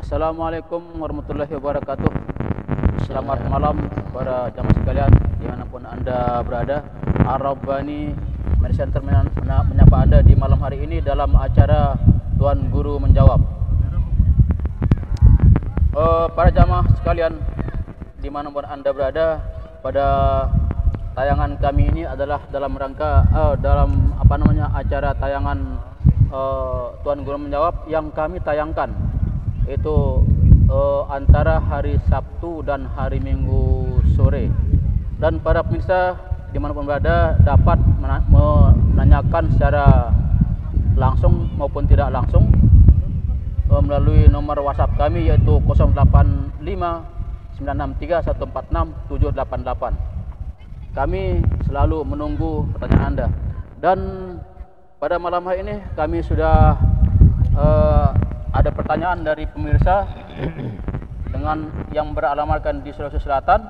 Assalamualaikum warahmatullahi wabarakatuh. Selamat malam para jamaah sekalian dimanapun anda berada. Ar-Rabbani Media Center menyapa anda di malam hari ini dalam acara Tuan Guru Menjawab. Para jamaah sekalian dimanapun anda berada, pada tayangan kami ini adalah dalam rangka acara tayangan Tuan Guru Menjawab yang kami tayangkan itu antara hari Sabtu dan hari Minggu sore, dan para pemirsa dimanapun berada dapat menanyakan secara langsung maupun tidak langsung melalui nomor WhatsApp kami yaitu 085963146788. Kami selalu menunggu pertanyaan anda, dan pada malam hari ini kami sudah ada pertanyaan dari pemirsa dengan yang beralamatkan di Sulawesi Selatan.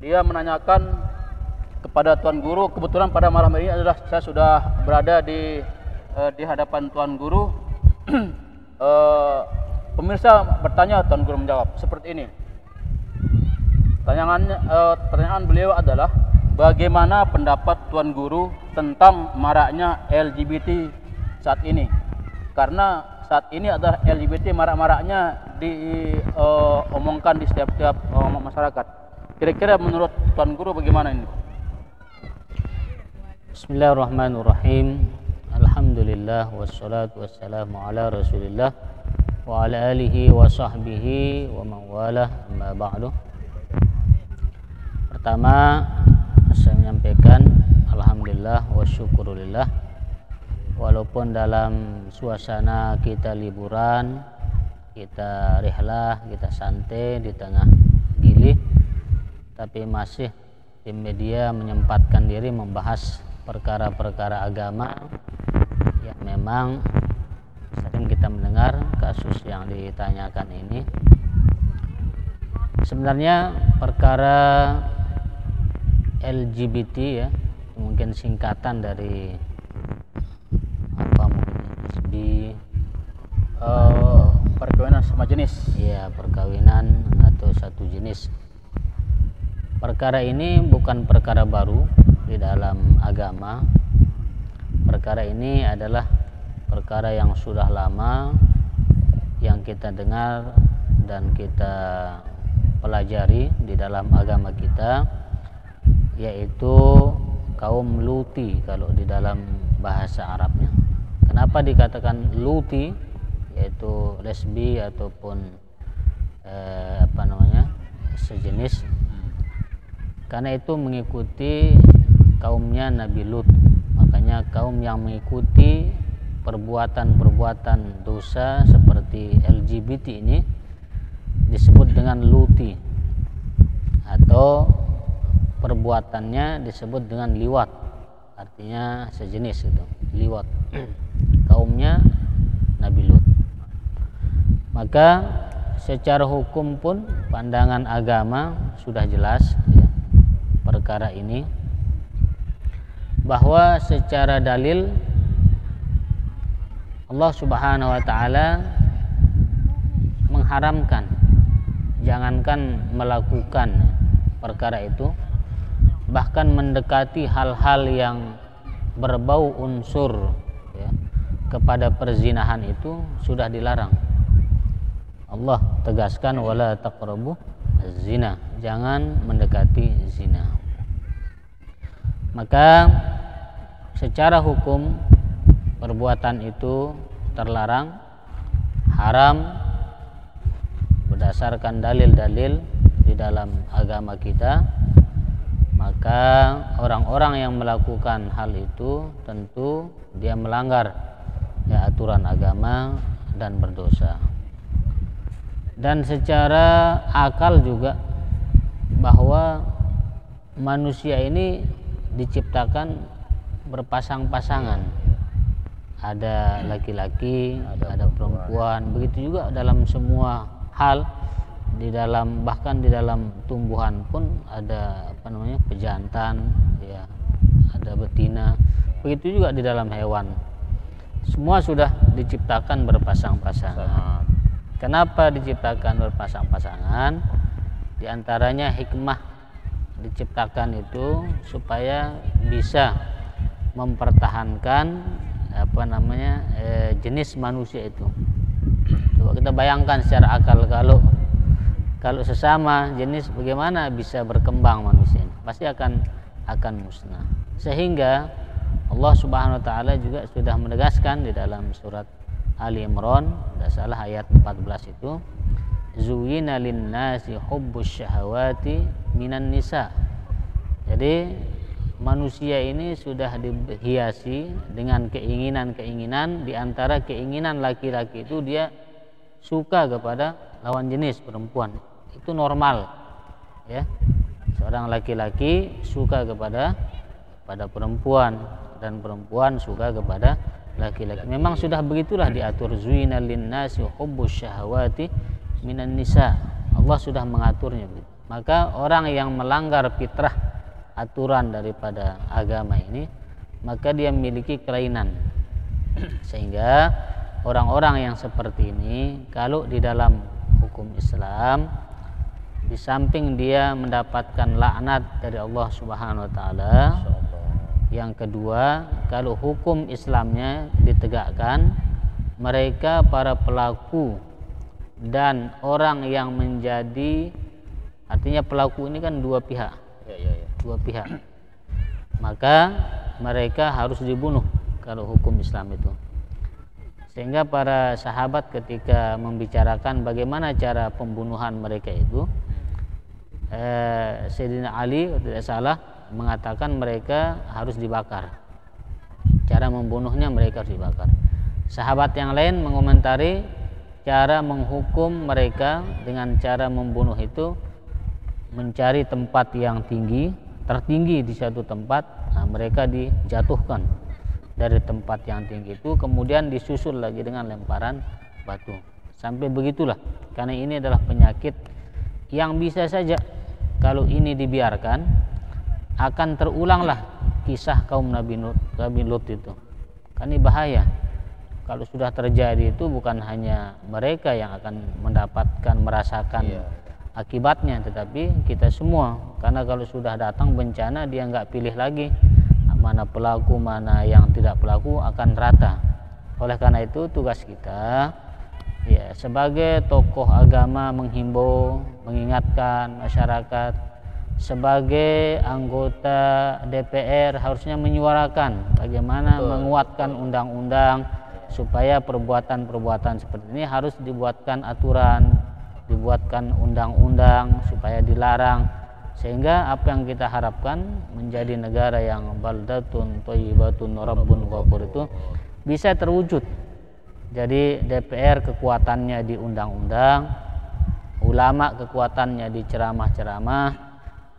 Dia menanyakan kepada Tuan Guru. Kebetulan pada malam ini adalah saya sudah berada di hadapan Tuan Guru. Pemirsa bertanya, Tuan Guru menjawab seperti ini. Pertanyaan beliau adalah, bagaimana pendapat Tuan Guru tentang maraknya LGBT saat ini? Karena saat ini adalah LGBT marak-maraknya diomongkan di setiap masyarakat. Kira-kira menurut Tuan Guru bagaimana ini? Bismillahirrahmanirrahim. Alhamdulillah wassalatu wassalamu ala Rasulillah wa ala alihi wa sahbihi wa man walah, amma ba'du. Pertama, saya menyampaikan alhamdulillah wa syukurillah, walaupun dalam suasana kita liburan, kita rihlah, kita santai di tengah gili, tapi masih tim media menyempatkan diri membahas perkara-perkara agama yang memang sering kita mendengar kasus yang ditanyakan ini. Sebenarnya perkara LGBT ya, mungkin singkatan dari perkawinan sama jenis. Ya, perkawinan atau satu jenis. Perkara ini bukan perkara baru di dalam agama. Perkara ini adalah perkara yang sudah lama yang kita dengar dan kita pelajari di dalam agama kita, yaitu kaum Luti kalau di dalam bahasa Arabnya. Kenapa dikatakan Luti, yaitu lesbi ataupun sejenis? Karena itu mengikuti kaumnya Nabi Lut. Makanya kaum yang mengikuti perbuatan-perbuatan dosa seperti LGBT ini disebut dengan Luti, atau perbuatannya disebut dengan liwat, artinya sejenis itu, liwat. Kaumnya Nabi Lut. Maka secara hukum pun pandangan agama sudah jelas ya, perkara ini, bahwa secara dalil Allah Subhanahu wa taala mengharamkan, jangankan melakukan perkara itu, bahkan mendekati hal-hal yang berbau unsur ya, kepada perzinahan itu sudah dilarang. Allah tegaskan, wala taqrabu zina, jangan mendekati zina. Maka secara hukum perbuatan itu terlarang, haram berdasarkan dalil-dalil di dalam agama kita. Maka orang-orang yang melakukan hal itu tentu dia melanggar ya aturan agama dan berdosa. Dan secara akal juga, bahwa manusia ini diciptakan berpasang-pasangan, ada laki-laki, ada perempuan. Begitu juga dalam semua hal, di dalam bahkan di dalam tumbuhan pun ada pejantan ya, ada betina. Begitu juga di dalam hewan. semua sudah diciptakan berpasang-pasangan. Kenapa diciptakan berpasang-pasangan? Di antaranya hikmah diciptakan itu supaya bisa mempertahankan jenis manusia itu. Coba kita bayangkan secara akal, kalau sesama jenis bagaimana bisa berkembang manusia ini? Pasti akan musnah. Sehingga Allah Subhanahu wa taala juga sudah menegaskan di dalam surat Ali Imran, tidak salah ayat 14 itu, zuwina linnasi hubbus syahawati minan nisa. Jadi manusia ini sudah dihiasi dengan keinginan-keinginan. Di antara keinginan laki-laki itu dia suka kepada lawan jenis perempuan. Itu normal, ya. Seorang laki-laki suka kepada perempuan dan perempuan suka kepada laki-laki. Memang sudah begitulah diatur, zuwina linnasi hubbus syahawati minan nisa. Allah sudah mengaturnya begitu. Maka orang yang melanggar fitrah aturan daripada agama ini, maka dia memiliki kelainan. Sehingga orang-orang yang seperti ini, kalau di dalam hukum Islam, di samping dia mendapatkan laknat dari Allah Subhanahu wa taala, yang kedua, kalau hukum Islamnya ditegakkan, mereka para pelaku dan orang yang menjadi, artinya pelaku ini kan dua pihak, maka mereka harus dibunuh kalau hukum Islam itu. Sehingga para sahabat ketika membicarakan bagaimana cara pembunuhan mereka itu, Sayyidina Ali tidak salah mengatakan mereka harus dibakar. Cara membunuhnya mereka harus dibakar. Sahabat yang lain mengomentari cara menghukum mereka dengan cara membunuh itu mencari tempat yang tertinggi di suatu tempat. Nah, mereka dijatuhkan dari tempat yang tinggi itu, kemudian disusul lagi dengan lemparan batu. Sampai begitulah, karena ini adalah penyakit yang bisa saja kalau ini dibiarkan akan terulanglah kisah kaum Nabi Lut itu. Kan ini bahaya. Kalau sudah terjadi itu bukan hanya mereka yang akan merasakan akibatnya, tetapi kita semua. Karena kalau sudah datang bencana, dia nggak pilih lagi mana pelaku mana yang tidak pelaku, akan rata. Oleh karena itu tugas kita sebagai tokoh agama menghimbau, mengingatkan masyarakat. Sebagai anggota DPR harusnya menyuarakan bagaimana menguatkan undang-undang supaya perbuatan-perbuatan seperti ini harus dibuatkan aturan, dibuatkan undang-undang supaya dilarang, sehingga apa yang kita harapkan menjadi negara yang baldatun thayyibatun rabbun ghafur itu bisa terwujud. Jadi DPR kekuatannya di undang-undang, ulama kekuatannya di ceramah-ceramah,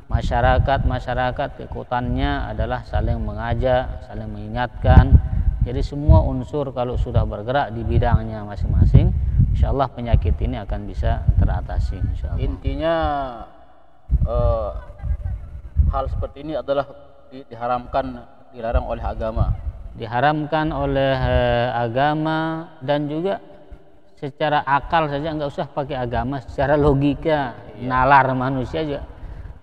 masyarakat kekuatannya adalah saling mengajak, saling mengingatkan. Jadi semua unsur kalau sudah bergerak di bidangnya masing-masing, insyaallah penyakit ini akan bisa teratasi, insyaallah. Intinya hal seperti ini adalah dilarang oleh agama. Diharamkan oleh agama, dan juga secara akal saja, nggak usah pakai agama, secara logika nalar manusia juga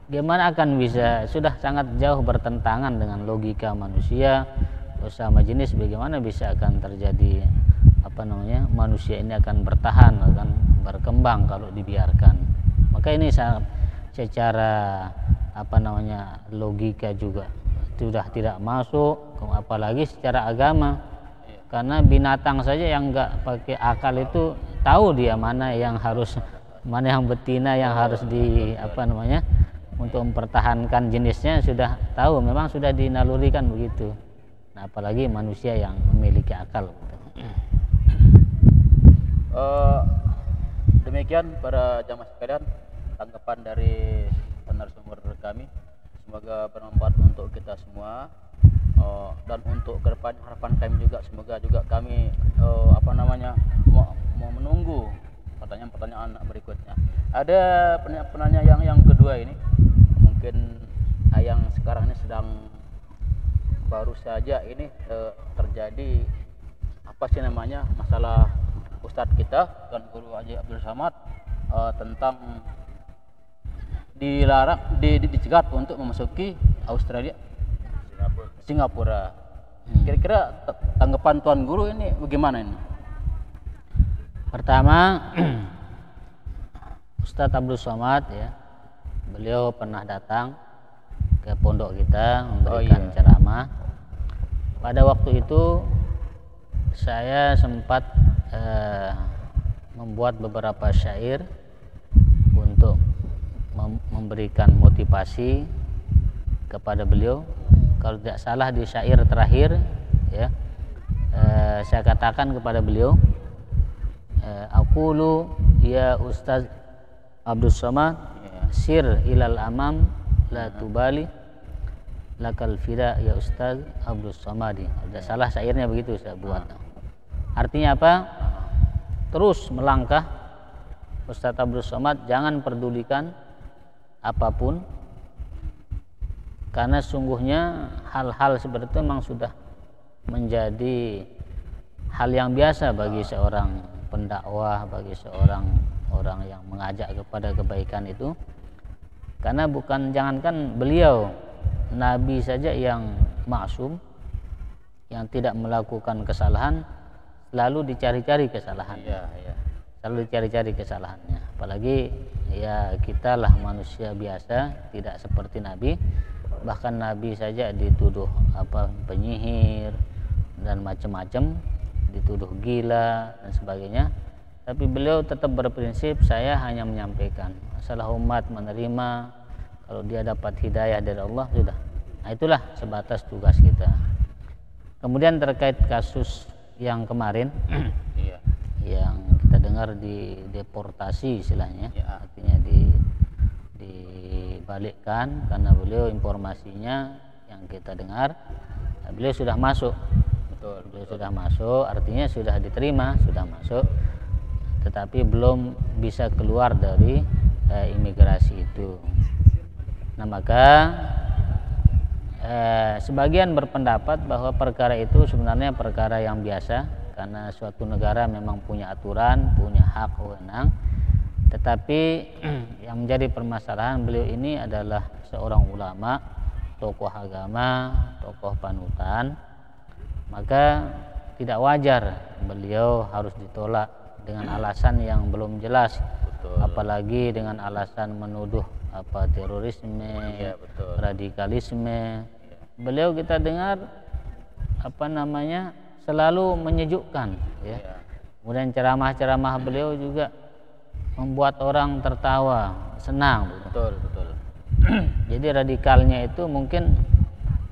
gimana akan bisa, sudah sangat jauh bertentangan dengan logika manusia. Bersama jenis bagaimana bisa akan terjadi manusia ini akan bertahan, akan berkembang kalau dibiarkan. Maka ini secara logika juga sudah tidak masuk, apalagi secara agama. Karena binatang saja yang nggak pakai akal itu tahu dia mana yang betina yang harus untuk mempertahankan jenisnya, sudah tahu, memang sudah dinalurikan begitu. Nah, apalagi manusia yang memiliki akal. Demikian para jamaah sekalian tanggapan dari narasumber kami, semoga bermanfaat untuk kita semua, dan untuk ke depan harapan kami juga semoga juga kami mau menunggu pertanyaan-pertanyaan berikutnya. Ada penanya yang kedua ini, mungkin yang sekarang ini sedang baru saja ini terjadi apa sih namanya masalah Ustadz kita Tuan Guru Haji Abdul Somad tentang dilarang dicegat untuk memasuki Australia, Singapura. Kira-kira tanggapan Tuan Guru ini bagaimana ini? Pertama, Ustadz Abdul Somad ya, beliau pernah datang ke pondok kita memberikan ceramah. Pada waktu itu saya sempat membuat beberapa syair untuk memberikan motivasi kepada beliau. Kalau tidak salah di syair terakhir ya, saya katakan kepada beliau, aqulu ya Ustaz Abdul Somad sir ilal amam la tubali lakal fida ya Ustaz Abdul Somadi. Tidak salah syairnya begitu saya buat. Artinya apa? Terus melangkah Ustaz Abdul Somad, jangan pedulikan apapun, karena sungguhnya hal-hal seperti itu memang sudah menjadi hal yang biasa bagi seorang pendakwah, bagi seorang orang yang mengajak kepada kebaikan itu. Karena jangankan beliau, Nabi saja yang maksum, yang tidak melakukan kesalahan, selalu dicari-cari kesalahan. Selalu dicari-cari kesalahannya. Apalagi ya kita lah manusia biasa, tidak seperti Nabi. Bahkan Nabi saja dituduh penyihir dan macam-macam, dituduh gila dan sebagainya. Tapi beliau tetap berprinsip, saya hanya menyampaikan. Masalah umat menerima, kalau dia dapat hidayah dari Allah sudah. Nah itulah sebatas tugas kita. Kemudian terkait kasus yang kemarin yang kita dengar di deportasi istilahnya, artinya dibalikkan karena beliau informasinya yang kita dengar beliau sudah masuk. Beliau sudah masuk, artinya sudah diterima, sudah masuk, tetapi belum bisa keluar dari imigrasi itu. Nah maka sebagian berpendapat bahwa perkara itu sebenarnya perkara yang biasa, karena suatu negara memang punya aturan, punya hak wewenang. Tetapi yang menjadi permasalahan, beliau ini adalah seorang ulama, tokoh agama, tokoh panutan, maka tidak wajar beliau harus ditolak dengan alasan yang belum jelas. Apalagi dengan alasan menuduh terorisme, radikalisme. Beliau kita dengar selalu menyejukkan ya. Kemudian ceramah-ceramah beliau juga membuat orang tertawa, senang. Betul. Jadi radikalnya itu mungkin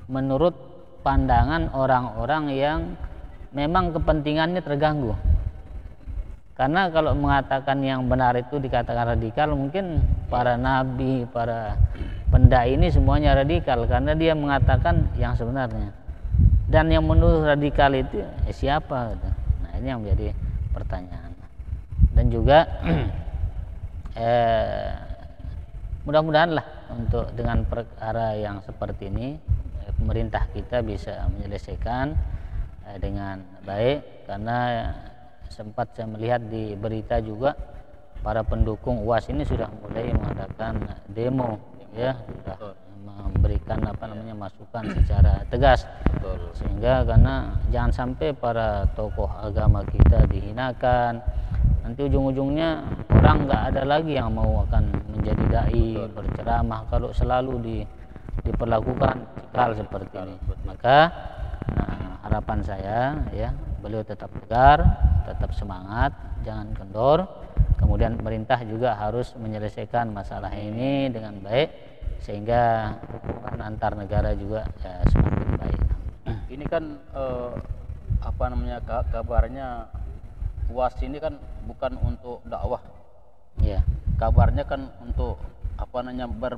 menurut pandangan orang-orang yang memang kepentingannya terganggu. Karena kalau mengatakan yang benar itu dikatakan radikal, mungkin para nabi, para pendai ini semuanya radikal karena dia mengatakan yang sebenarnya. Dan yang menuduh radikal itu siapa? Nah ini yang menjadi pertanyaan. Dan juga mudah-mudahan lah untuk dengan perkara yang seperti ini pemerintah kita bisa menyelesaikan dengan baik, karena sempat saya melihat di berita juga para pendukung UAS ini sudah mulai mengadakan demo ya, sudah memberikan masukan secara tegas. Sehingga karena jangan sampai para tokoh agama kita dihinakan, nanti ujung-ujungnya orang nggak ada lagi yang mau akan menjadi dai, berceramah kalau selalu diperlakukan hal seperti ini. Maka harapan saya ya, beliau tetap tegar, tetap semangat, jangan kendor. Kemudian pemerintah juga harus menyelesaikan masalah ini dengan baik sehingga hubungan antar negara juga semakin baik. Ini kan kabarnya UAS ini kan bukan untuk dakwah. Iya. Kabarnya kan untuk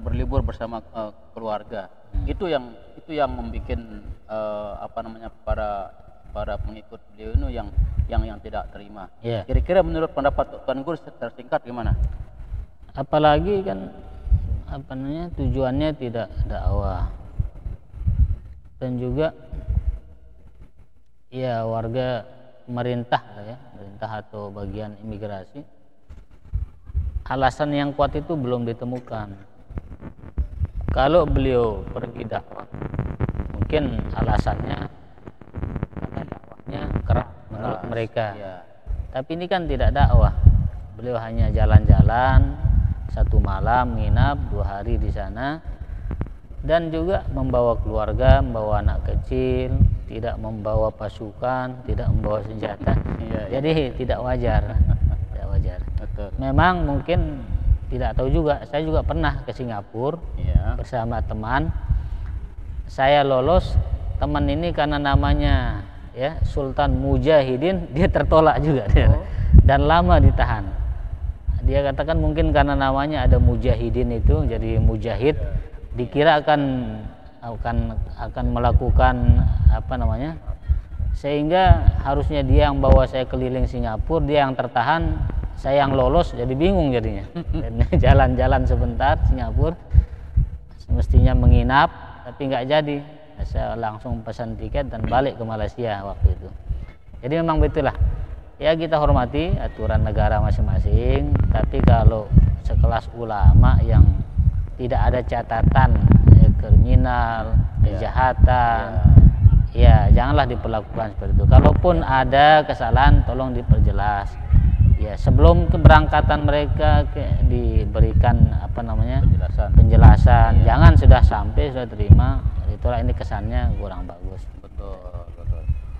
berlibur bersama keluarga. Itu yang membuat para pengikut beliau ini yang tidak terima. Yeah. Kira-kira menurut pendapat Tuan Guru tersingkat gimana? Apalagi kan tujuannya tidak dakwah, dan juga ya warga pemerintah ya, pemerintah atau bagian imigrasi, alasan yang kuat itu belum ditemukan. Kalau beliau pergi dakwah, mungkin alasannya karena dakwahnya keras menurut mereka. Ya. Tapi ini kan tidak dakwah. Beliau hanya jalan-jalan 1 malam, nginap 2 hari di sana, dan juga membawa keluarga, membawa anak kecil, tidak membawa pasukan, tidak membawa senjata. Jadi tidak wajar. Tidak wajar. Betul. Memang mungkin tidak tahu juga. Saya juga pernah ke Singapura bersama teman. Saya lolos, teman ini karena namanya ya Sultan Mujahidin, dia tertolak juga dia. Dan lama ditahan. Dia katakan mungkin karena namanya ada Mujahidin itu, jadi mujahid, dikira akan melakukan apa namanya, sehingga harusnya dia yang bawa saya keliling Singapura, dia yang tertahan, saya yang lolos, jadi bingung jadinya. Dan jalan-jalan sebentar Singapura, mestinya menginap tapi nggak jadi. Saya langsung pesan tiket dan balik ke Malaysia waktu itu. Jadi memang begitulah ya, kita hormati aturan negara masing-masing, tapi kalau sekelas ulama yang tidak ada catatan kriminal, kejahatan, ya janganlah diperlakukan seperti itu. Kalaupun ada kesalahan, tolong diperjelas. Ya, sebelum keberangkatan mereka diberikan apa namanya penjelasan. Jangan sudah sampai sudah terima, itulah ini kesannya kurang bagus. Betul.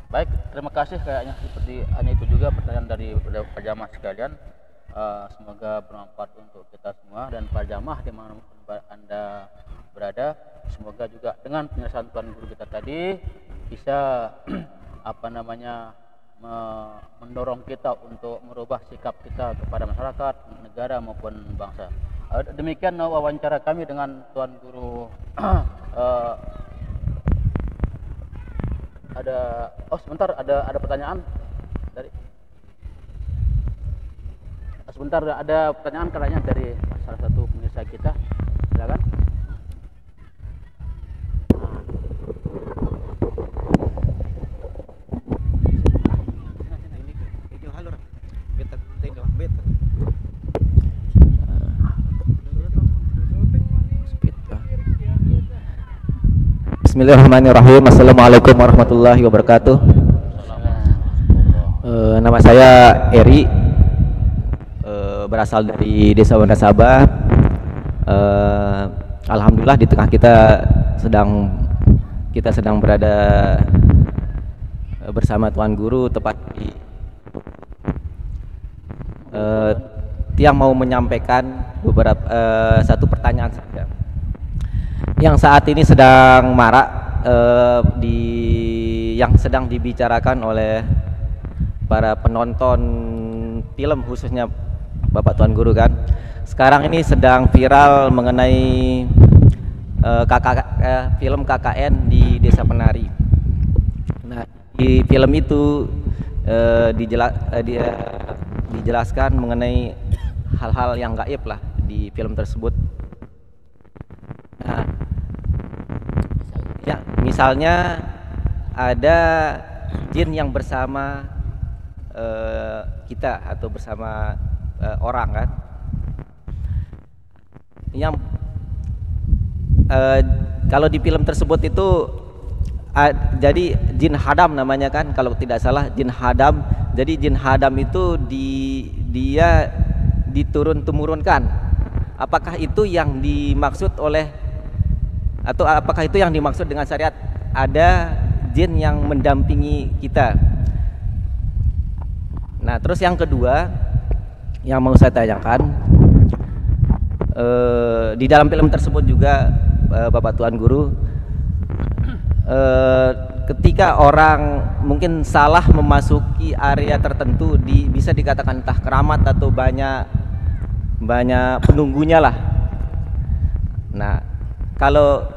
Baik, terima kasih. Kayaknya seperti hanya itu juga pertanyaan dari para jamaah sekalian. Semoga bermanfaat untuk kita semua dan para jamaah di mana Anda berada. Semoga juga dengan penjelasan Tuan Guru kita tadi bisa apa namanya mendorong kita untuk merubah sikap kita kepada masyarakat, negara maupun bangsa. Demikian wawancara kami dengan Tuan Guru. Sebentar, ada pertanyaan dari sebentar, ada pertanyaan katanya dari salah satu pemirsa kita. Silakan. Bismillahirrahmanirrahim. Assalamualaikum warahmatullahi wabarakatuh. Nama saya Eri, berasal dari Desa Wanasaba. Alhamdulillah di tengah kita sedang berada bersama Tuan Guru, tepat di Tiang mau menyampaikan beberapa satu pertanyaan saja yang saat ini sedang marak yang sedang dibicarakan oleh para penonton film, khususnya Bapak Tuan Guru kan. Sekarang ini sedang viral mengenai film KKN di Desa Penari. Nah, di film itu dijelaskan mengenai hal-hal yang gaib lah di film tersebut. Nah, ya, misalnya ada jin yang bersama kita atau bersama orang kan, yang kalau di film tersebut itu jadi jin hadam namanya kan, kalau tidak salah jin hadam. Jadi jin hadam itu dia diturun-temurunkan. Apakah itu yang dimaksud atau apakah itu yang dimaksud dengan syariat? Ada jin yang mendampingi kita. Nah, terus yang kedua yang mau saya tanyakan, di dalam film tersebut juga Bapak Tuan Guru, ketika orang mungkin salah memasuki area tertentu, bisa dikatakan entah keramat atau banyak penunggunya lah. Nah, kalau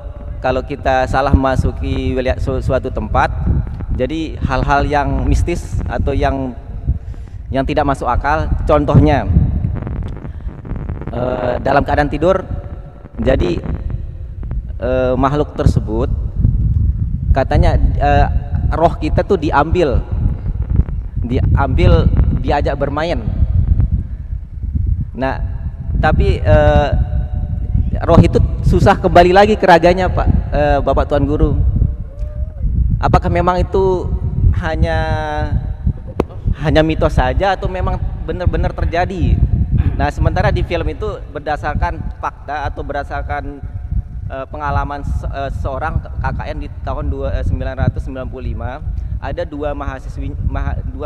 kita salah memasuki suatu tempat, jadi hal-hal yang mistis atau yang tidak masuk akal, contohnya dalam keadaan tidur, jadi makhluk tersebut katanya roh kita tuh diambil diambil, diajak bermain. Nah, tapi roh itu susah kembali lagi ke raganya, Pak, Bapak Tuan Guru. Apakah memang itu hanya mitos saja atau memang benar-benar terjadi? Nah, sementara di film itu berdasarkan fakta atau berdasarkan pengalaman seorang KKN di tahun 1995, ada dua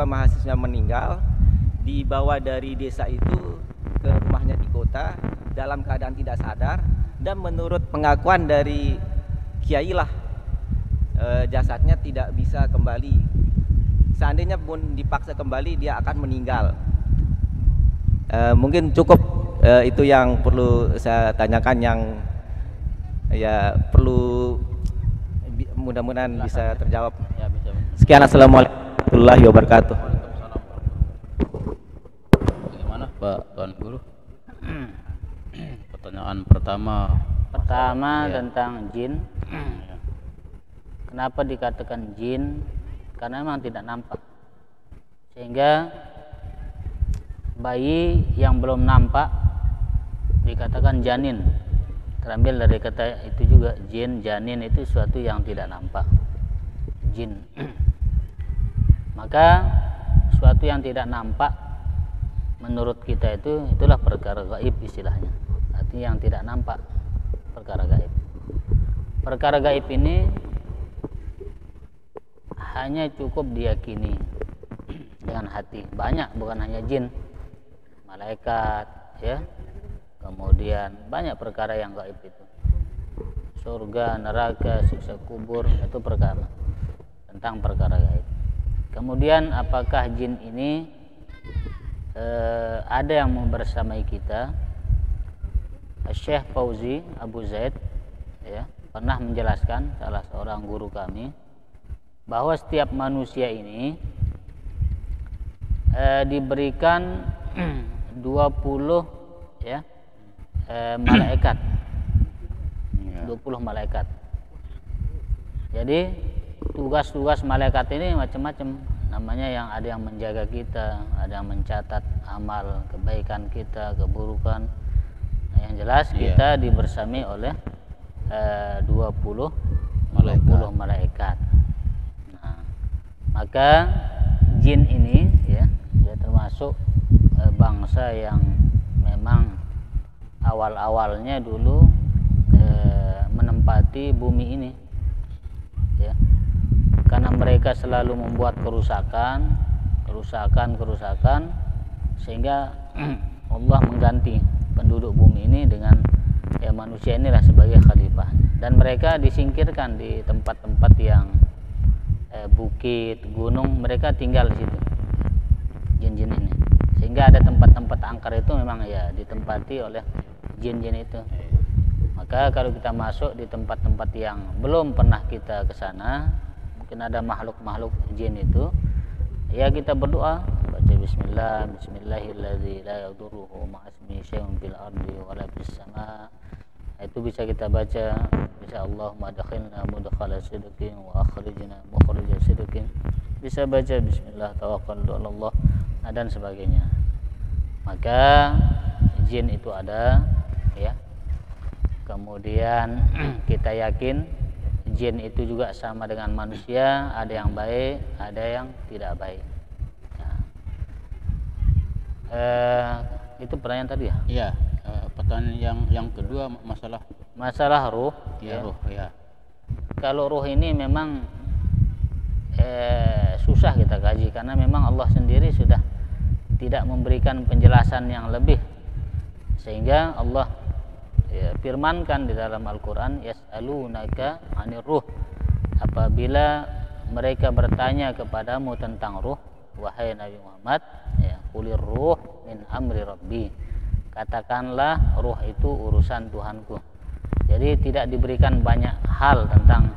mahasiswa meninggal, dibawa dari desa itu ke rumahnya di kota dalam keadaan tidak sadar, dan menurut pengakuan dari kiai lah, jasadnya tidak bisa kembali. Seandainya pun dipaksa kembali, dia akan meninggal. Mungkin cukup itu yang perlu saya tanyakan, yang ya perlu, mudah-mudahan bisa terjawab. Ya, bisa. Sekian, assalamualaikum warahmatullahi wabarakatuh. Bagaimana Pak Tuan Guru? Pertanyaan pertama ya. Tentang jin. Kenapa dikatakan jin? Karena memang tidak nampak, sehingga bayi yang belum nampak dikatakan janin. Terambil dari kata itu juga, jin, janin itu sesuatu yang tidak nampak, jin. Maka sesuatu yang tidak nampak menurut kita itulah perkara gaib istilahnya. Artinya yang tidak nampak, perkara gaib. Perkara gaib ini hanya cukup diyakini dengan hati. Banyak, bukan hanya jin, malaikat, ya. Kemudian banyak perkara yang gaib itu. Surga, neraka, siksa kubur, itu perkara tentang perkara gaib. Kemudian apakah jin ini ada yang membersamai kita? Syekh Fauzi Abu Zaid, ya, pernah menjelaskan, salah seorang guru kami, bahwa setiap manusia ini diberikan 20 ya malaikat, 20 malaikat. Jadi tugas-tugas malaikat ini macam-macam, namanya, yang ada yang menjaga kita, ada yang mencatat amal kebaikan kita, keburukan. Nah, yang jelas kita dibersamai oleh 20 malaikat. Nah, maka jin ini ya termasuk bangsa yang memang awal-awalnya dulu menempati bumi ini, ya, karena mereka selalu membuat kerusakan, sehingga Allah mengganti penduduk bumi ini dengan manusia inilah sebagai khalifah, dan mereka disingkirkan di tempat-tempat yang bukit, gunung, mereka tinggal di situ, jin-jin ini, sehingga ada tempat-tempat angker itu memang ya ditempati oleh jin-jin itu. Maka kalau kita masuk di tempat-tempat yang belum pernah kita ke sana, mungkin ada makhluk-makhluk jin itu, ya kita berdoa, baca bismillah, bismillahilladzi la yadurruhu ma'asmihi syai'un fil ardi wa la fis sama'. Itu bisa kita baca, bisa Allahumma adkhilna mudkhala sidqin wa akhrijna mukhrija sidqin. Bisa baca bismillah tawakkaltu 'ala Allah, dan sebagainya. Maka jin itu ada, ya. Kemudian kita yakin jin itu juga sama dengan manusia, ada yang baik, ada yang tidak baik. Itu pertanyaan tadi ya? Iya. Pertanyaan yang kedua masalah ruh. Ya, ruh, ya. Kalau ruh ini memang susah kita kaji, karena memang Allah sendiri sudah tidak memberikan penjelasan yang lebih, sehingga Allah firmankan di dalam Al-Quran, yas'alunaka 'anir ruh, apabila mereka bertanya kepadamu tentang ruh, wahai Nabi Muhammad, ya, qulir ruh min amri rabbi, katakanlah ruh itu urusan Tuhanku. Jadi tidak diberikan banyak hal tentang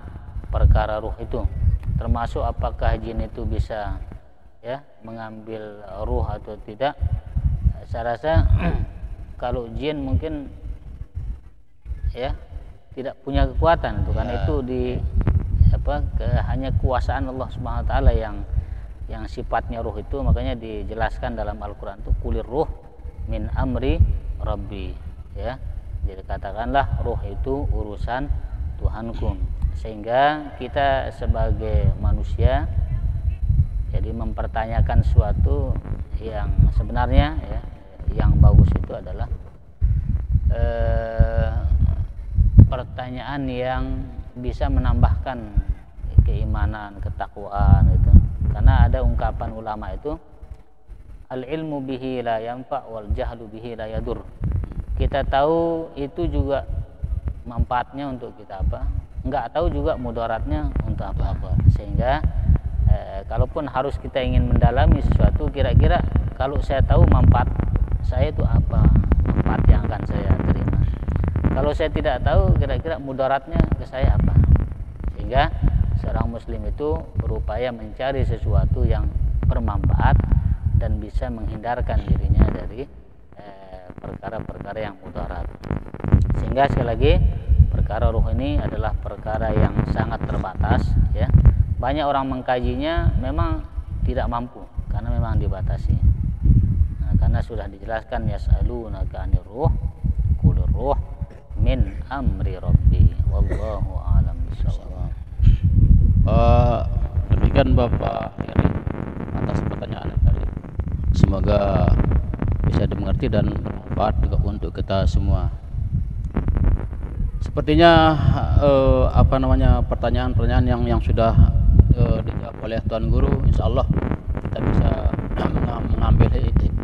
perkara ruh itu, termasuk apakah jin itu bisa ya mengambil ruh atau tidak. Saya rasa kalau jin mungkin ya tidak punya kekuatan itu, karena itu hanya kekuasaan Allah Subhanahu wa taala yang yang sifatnya ruh itu, makanya dijelaskan dalam Al-Quran itu kulir ruh min amri rabbi, ya. Jadi katakanlah ruh itu urusan Tuhanku. Sehingga kita sebagai manusia jadi mempertanyakan suatu yang sebenarnya, ya, yang bagus itu adalah pertanyaan yang bisa menambahkan keimanan, ketakwaan itu. Karena ada ungkapan ulama itu, al ilmu bihi la yanfa wal jahlu bihi la yadur. Kita tahu itu juga manfaatnya untuk kita apa, enggak tahu juga mudaratnya untuk apa-apa. Sehingga kalaupun harus kita ingin mendalami sesuatu, kira-kira kalau saya tahu manfaat saya itu apa, manfaat yang akan saya terima. Kalau saya tidak tahu, kira-kira mudaratnya ke saya apa. Sehingga seorang muslim itu berupaya mencari sesuatu yang bermanfaat dan bisa menghindarkan dirinya dari perkara-perkara yang mudarat. Sehingga sekali lagi, perkara ruh ini adalah perkara yang sangat terbatas, ya. Banyak orang mengkajinya memang tidak mampu karena memang dibatasi. Nah, karena sudah dijelaskan yas'alunaka 'anir ruh qul ruh min amri rabbi wallahu a'lam bishawab. Demikian Bapak Heri atas pertanyaan tadi. Semoga bisa dimengerti dan bermanfaat juga untuk kita semua. Sepertinya pertanyaan-pertanyaan yang sudah dijawab oleh Tuan Guru, insya Allah kita bisa mengambil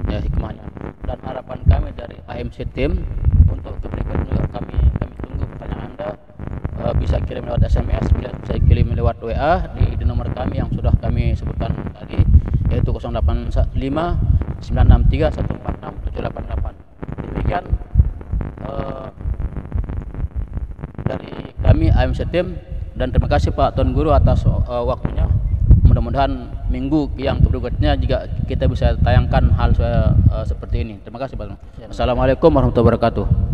hikmahnya. Dan harapan kami dari AMC Team untuk berikutnya juga kami tunggu pertanyaan Anda. Bisa kirim lewat SMS, bisa kirim lewat WA di nomor kami yang sudah kami sebutkan tadi, yaitu 085 963 146 788. Demikian dari kami AMC Team, dan terima kasih Pak Tuan Guru atas waktunya. Mudah-mudahan minggu yang berikutnya juga kita bisa tayangkan hal seperti ini. Terima kasih Pak. Assalamualaikum warahmatullahi wabarakatuh.